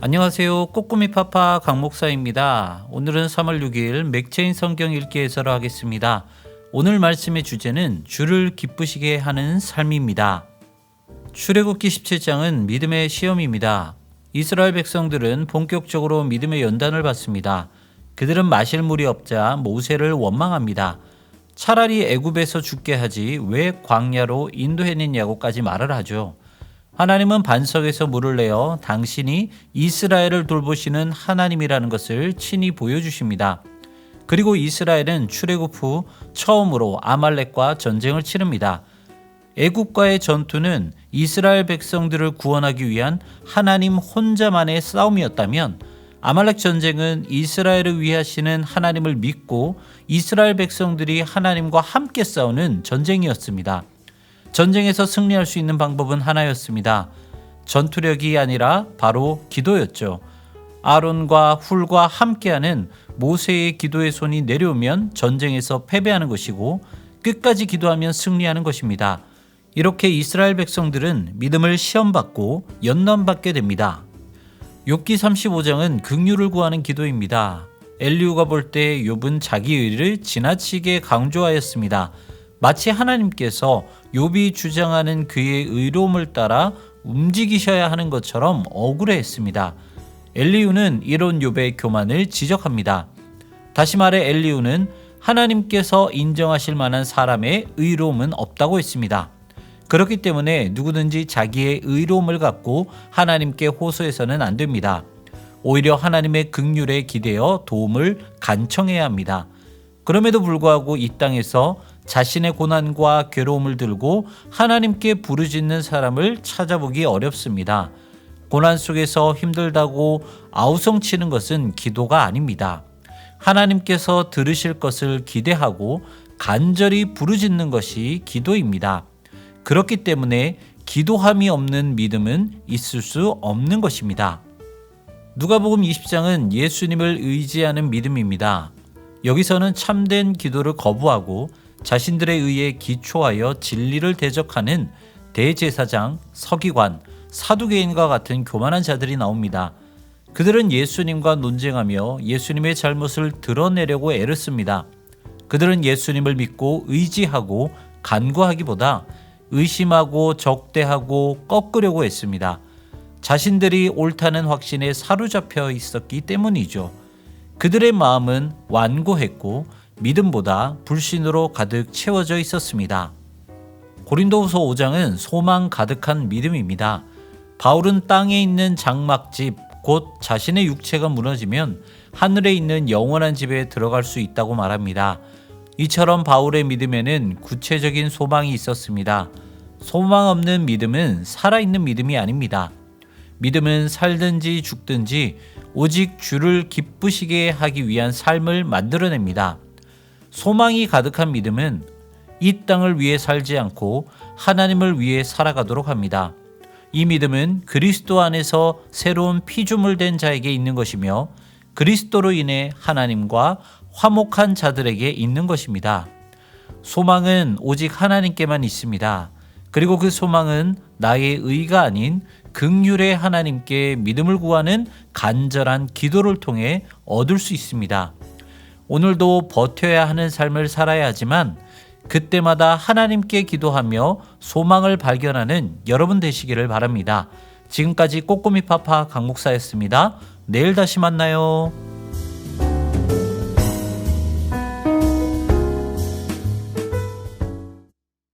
안녕하세요. 꼬꾸미 파파 강 목사입니다. 오늘은 3월 6일 맥체인 성경 읽기 해설을 하겠습니다. 오늘 말씀의 주제는 주를 기쁘시게 하는 삶입니다. 출애굽기 17장은 믿음의 시험입니다. 이스라엘 백성들은 본격적으로 믿음의 연단을 받습니다. 그들은 마실 물이 없자 모세를 원망합니다. 차라리 애굽에서 죽게 하지 왜 광야로 인도해냈냐고까지 말을 하죠. 하나님은 반석에서 물을 내어 당신이 이스라엘을 돌보시는 하나님이라는 것을 친히 보여주십니다. 그리고 이스라엘은 출애굽 후 처음으로 아말렉과 전쟁을 치릅니다. 애굽과의 전투는 이스라엘 백성들을 구원하기 위한 하나님 혼자만의 싸움이었다면 아말렉 전쟁은 이스라엘을 위하시는 하나님을 믿고 이스라엘 백성들이 하나님과 함께 싸우는 전쟁이었습니다. 전쟁에서 승리할 수 있는 방법은 하나였습니다. 전투력이 아니라 바로 기도였죠. 아론과 훌과 함께하는 모세의 기도의 손이 내려오면 전쟁에서 패배하는 것이고 끝까지 기도하면 승리하는 것입니다. 이렇게 이스라엘 백성들은 믿음을 시험받고 연단받게 됩니다. 욥기 35장은 긍휼을 구하는 기도입니다. 엘리후가 볼 때 욥은 자기 의를 지나치게 강조하였습니다. 마치 하나님께서 욥이 주장하는 그의 의로움을 따라 움직이셔야 하는 것처럼 억울해했습니다. 엘리후는 이런 욥의 교만을 지적합니다. 다시 말해 엘리후는 하나님께서 인정하실 만한 사람의 의로움은 없다고 했습니다. 그렇기 때문에 누구든지 자기의 의로움을 갖고 하나님께 호소해서는 안 됩니다. 오히려 하나님의 긍휼에 기대어 도움을 간청해야 합니다. 그럼에도 불구하고 이 땅에서 자신의 고난과 괴로움을 들고 하나님께 부르짖는 사람을 찾아보기 어렵습니다. 고난 속에서 힘들다고 아우성치는 것은 기도가 아닙니다. 하나님께서 들으실 것을 기대하고 간절히 부르짖는 것이 기도입니다. 그렇기 때문에 기도함이 없는 믿음은 있을 수 없는 것입니다. 누가복음 20장은 예수님을 의지하는 믿음입니다. 여기서는 참된 기도를 거부하고 자신들에 의해 기초하여 진리를 대적하는 대제사장, 서기관, 사두개인과 같은 교만한 자들이 나옵니다. 그들은 예수님과 논쟁하며 예수님의 잘못을 드러내려고 애를 씁니다. 그들은 예수님을 믿고 의지하고 간구하기보다 의심하고 적대하고 꺾으려고 했습니다. 자신들이 옳다는 확신에 사로잡혀 있었기 때문이죠. 그들의 마음은 완고했고 믿음보다 불신으로 가득 채워져 있었습니다. 고린도후서 5장은 소망 가득한 믿음입니다. 바울은 땅에 있는 장막집, 곧 자신의 육체가 무너지면 하늘에 있는 영원한 집에 들어갈 수 있다고 말합니다. 이처럼 바울의 믿음에는 구체적인 소망이 있었습니다. 소망 없는 믿음은 살아있는 믿음이 아닙니다. 믿음은 살든지 죽든지 오직 주를 기쁘시게 하기 위한 삶을 만들어냅니다. 소망이 가득한 믿음은 이 땅을 위해 살지 않고 하나님을 위해 살아가도록 합니다. 이 믿음은 그리스도 안에서 새로운 피조물 된 자에게 있는 것이며 그리스도로 인해 하나님과 화목한 자들에게 있는 것입니다. 소망은 오직 하나님께만 있습니다. 그리고 그 소망은 나의 의가 아닌 긍휼의 하나님께 믿음을 구하는 간절한 기도를 통해 얻을 수 있습니다. 오늘도 버텨야 하는 삶을 살아야 하지만 그때마다 하나님께 기도하며 소망을 발견하는 여러분 되시기를 바랍니다. 지금까지 꼬꾸미 파파 강 목사였습니다. 내일 다시 만나요.